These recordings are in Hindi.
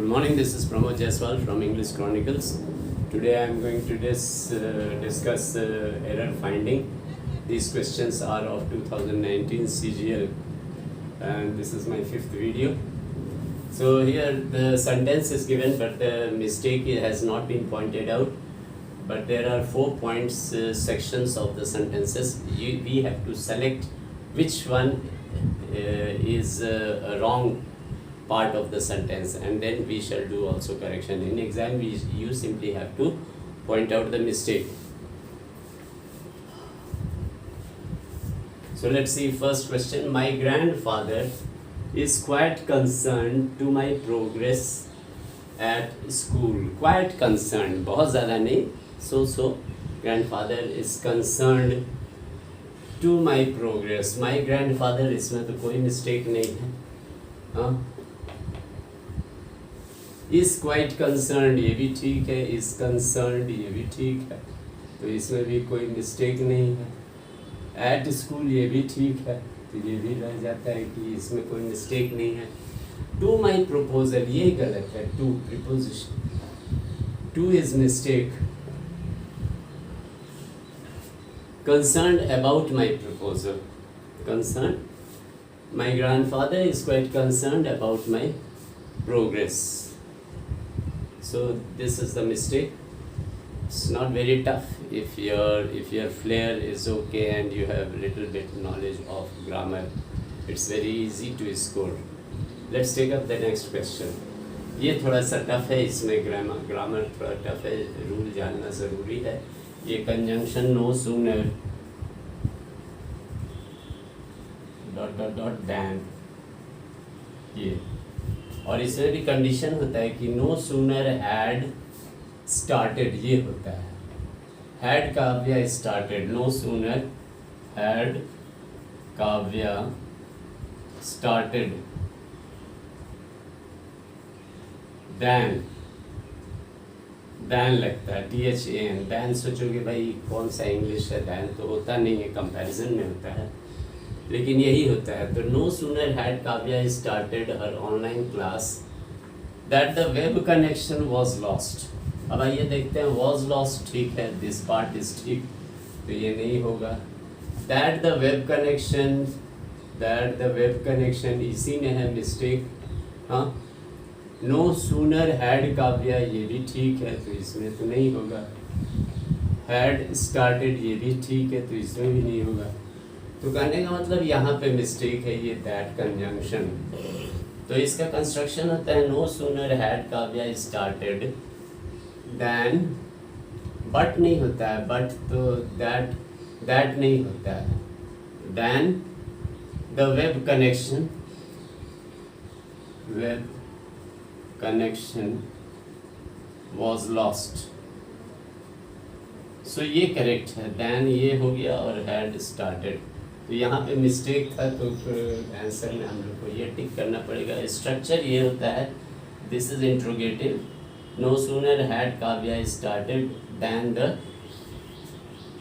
morning, this is Pramod Jaiswal from English Chronicles. Today I am going to discuss error finding. These questions are of 2019 CGL and this is my fifth video. So here the sentence is given but the mistake has not been pointed out. But there are 4 points, sections of the sentences. We have to select which one is a wrong part of the sentence, and then we shall do also correction. In exam, you simply have to point out the mistake. So let's see first question. My grandfather is quite concerned to my progress at school. Quite concerned, बहुत ज़्यादा नहीं. So grandfather is concerned to my progress. My grandfather, इसमें तो कोई mistake नहीं है. हाँ, is quite concerned, ये भी ठीक है. is concerned, ये भी ठीक है, तो इसमें भी कोई mistake नहीं है. at school, ये भी ठीक है, तो ये भी रह जाता है कि इसमें कोई mistake नहीं है. to my proposal, ये गलत है. to preposition, to is mistake. Concerned about my proposal, concerned. My grandfather is quite concerned about my progress. So this is the mistake. It's not very tough if your flair is okay and you have little bit knowledge of grammar. It's very easy to score. Let's take up the next question. ये थोड़ा सा टफ है, इसमें ग्रामर थोड़ा टफ है, रूल जानना ज़रूरी है. ये conjunction no sooner dot than, ये, और इसमें भी कंडीशन होता है कि नो सूनर हैड स्टार्टेड, ये होता है. Had Kavya started, no sooner had Kavya started than, than लगता है THAN. दैन सोचोगे भाई कौन सा इंग्लिश है, दैन तो होता नहीं है, कंपैरिजन में होता है, लेकिन यही होता है. तो no sooner had Kavya started her online class that the web connection was lost. अब आइए देखते हैं, वॉज लॉस्ट ठीक है, दिस पार्ट इज ठीक, तो ये नहीं होगा. दैट द वेब कनेक्शन, इसी में है मिस्टेक. हाँ, नो सूनर हैड काव्या, ये भी ठीक है, तो इसमें तो नहीं होगा. हैड स्टार्टेड, ये भी ठीक है, तो इसमें भी नहीं होगा. तो कहने का मतलब यहाँ पे मिस्टेक है ये दैट कंजंक्शन. तो इसका कंस्ट्रक्शन होता है no sooner had Kavya started than, but नहीं होता है, बट तो दैट नहीं होता है. Than the web connection was lost. So ये करेक्ट है. देन ये हो गया और हैड स्टार्टेड, तो यहाँ पे मिस्टेक था, तो आंसर में हम लोग को ये टिक करना पड़ेगा. स्ट्रक्चर ये होता है, this is interrogative. No sooner had Kavya started than the,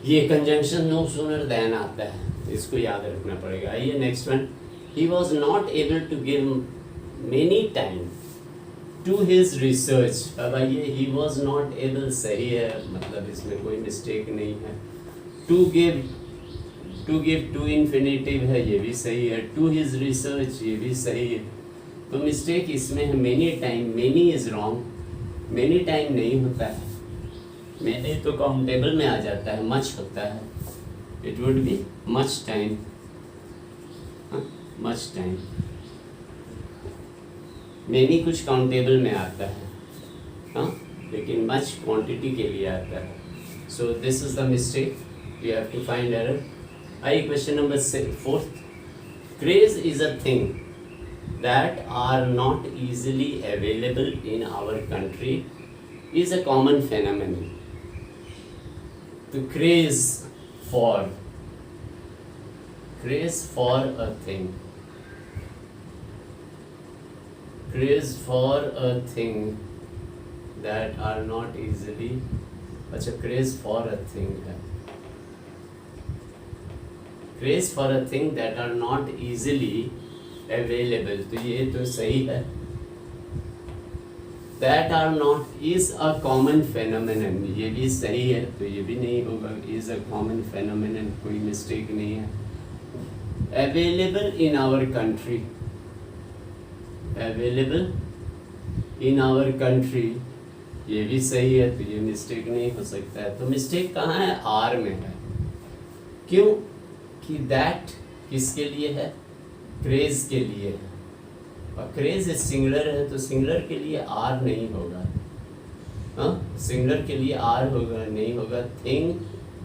ये कंजंक्शन नो सूनर देन आता है, तो इसको याद रखना पड़ेगा. आइए next one. He was not able to give many time to his research. अब आइए, ही वॉज नॉट एबल सही है, मतलब इसमें कोई मिस्टेक नहीं है. टू गिव टू इन्फिनेटिव है, ये भी सही है. टू हिज रिसर्च, ये भी सही है. तो मिस्टेक इसमें है many time. Many is wrong, many time नहीं होता है. मेनी तो काउंटेबल में आ जाता है, मच होता है. It would be much time, much time. Many कुछ काउंटेबल में आता है, हाँ, लेकिन मच क्वांटिटी के लिए आता है. So this is the mistake, we have to find error. आई question number 4. Craze is a thing that are not easily available in our country is a common phenomenon. तो craze for a thing, craze for a thing that are not easily, अच्छा craze for a thing है, craze for a thing that are not easily available, तो ये तो सही है. That are not is a common phenomenon, ये भी सही है, तो ये भी नहीं होगा, इज अ कॉमन फेनोमेनन, कोई मिस्टेक नहीं है। Available in our country, available in our country, ये भी सही है, तो ये मिस्टेक नहीं हो सकता है। तो मिस्टेक कहाँ है? आर में है। क्यों? कि दैट किसके लिए है? क्रेज के लिए है, और क्रेज सिंगुलर है, तो सिंगुलर के लिए आर नहीं होगा। हाँ, सिंगुलर के लिए आर होगा नहीं होगा। Thing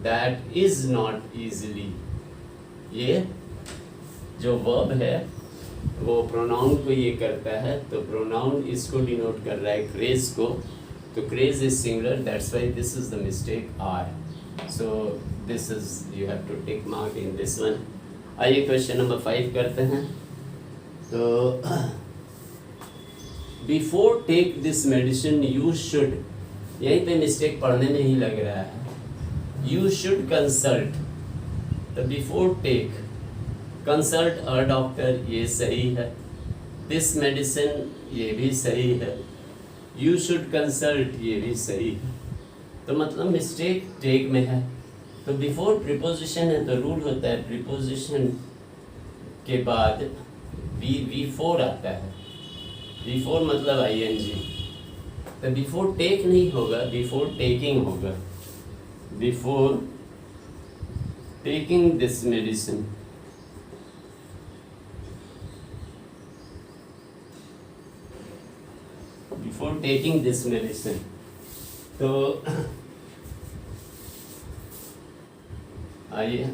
that is not easily, ये जो वर्ब है वो प्रोनाउन को ये करता है, तो प्रोनाउन इसको डिनोट कर रहा है, क्रेज को, तो craze is singular, that's why this is the mistake are. So this is, you have to tick mark in this one. आइए क्वेश्चन नंबर 5 करते हैं। तो before take this medicine you should, यहीं पे मिस्टेक पढ़ने में ही लग रहा है, यू शुड कंसल्ट, तो before take consult a doctor, ये सही है। दिस मेडिसिन, ये भी सही है। यू शुड कंसल्ट, ये भी सही है। तो मतलब मिस्टेक टेक में है। तो बिफोर प्रीपोजिशन है, तो रूल होता है प्रीपोजिशन के बाद V4 आता है। V4 मतलब ING, तो बिफोर टेक नहीं होगा, बिफोर टेकिंग होगा। Before taking this medicine, before taking this medicine, तो आइए,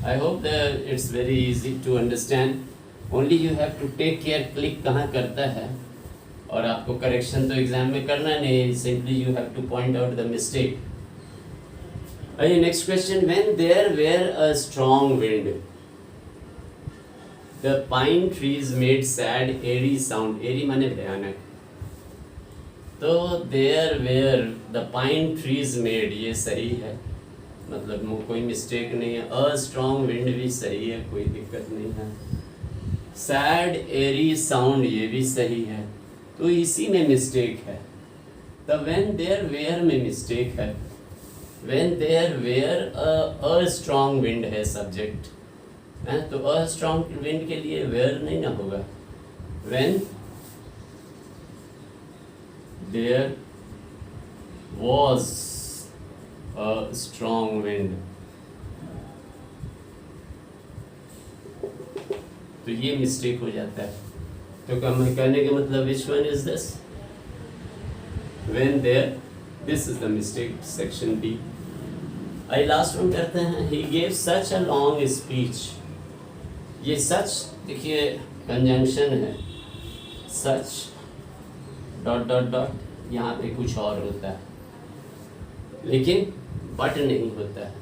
I hope that it's very easy to understand. Only you have to take care, click कहाँ करता है, और आपको करेक्शन तो एग्जाम में करना नहीं, simply you have to point out the mistake. आइए next question. When there were a strong wind, the pine trees made sad eerie sound, eerie माने भयानक, तो there were the pine trees made, ये सही है, मतलब कोई मिस्टेक नहीं है। अ स्ट्रॉन्ग विंड भी सही है, कोई दिक्कत नहीं है। सैड एरी साउंड, ये भी सही है, तो इसी में मिस्टेक है। द व्हेन देयर वेयर में मिस्टेक है। When there were a strong wind है सब्जेक्ट, है, तो अ स्ट्रॉन्ग विंड के लिए वेयर नहीं ना होगा। When there was a strong wind, तो ये मिस्टेक हो जाता है। तो कहने का मतलब which one is this? When there, this is the mistake, section B. I last one करते हैं। He gave such a long speech, ये सच देखिए कंजंक्शन है, सच डॉट डॉट डॉट, यहाँ पे कुछ और होता है, लेकिन बट नहीं होता है।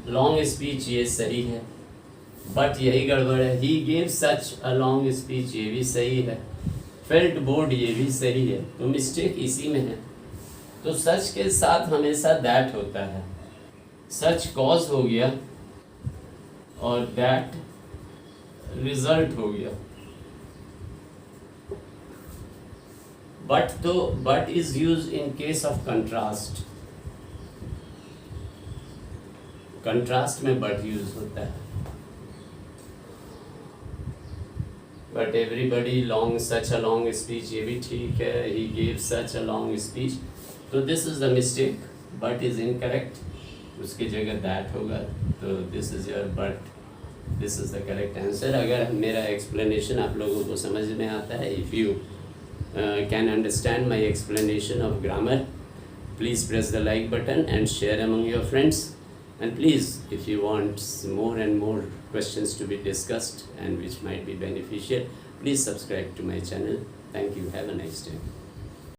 लॉन्ग स्पीच ये सही है, बट यही गड़बड़ है। He gave such a long speech, ये भी सही है। फेल्ट बोर्ड, ये भी सही है, तो मिस्टेक इसी में है। तो सच के साथ हमेशा दैट होता है, सच कॉज हो गया और दैट रिजल्ट हो गया। बट, तो but is use in case of contrast, contrast में बट यूज होता है। But everybody long such a long speech, ये भी ठीक है। He gave such a long speech, तो this is the mistake, but is incorrect, उसकी जगह दैट होगा, तो this is your but, this is the correct answer. अगर मेरा एक्सप्लेनेशन आप लोगों को समझ में आता है, if you can understand my explanation of grammar, please press the like button and share among your friends, and please, if you want more and more questions to be discussed and which might be beneficial, please subscribe to my channel. Thank you. Have a nice day.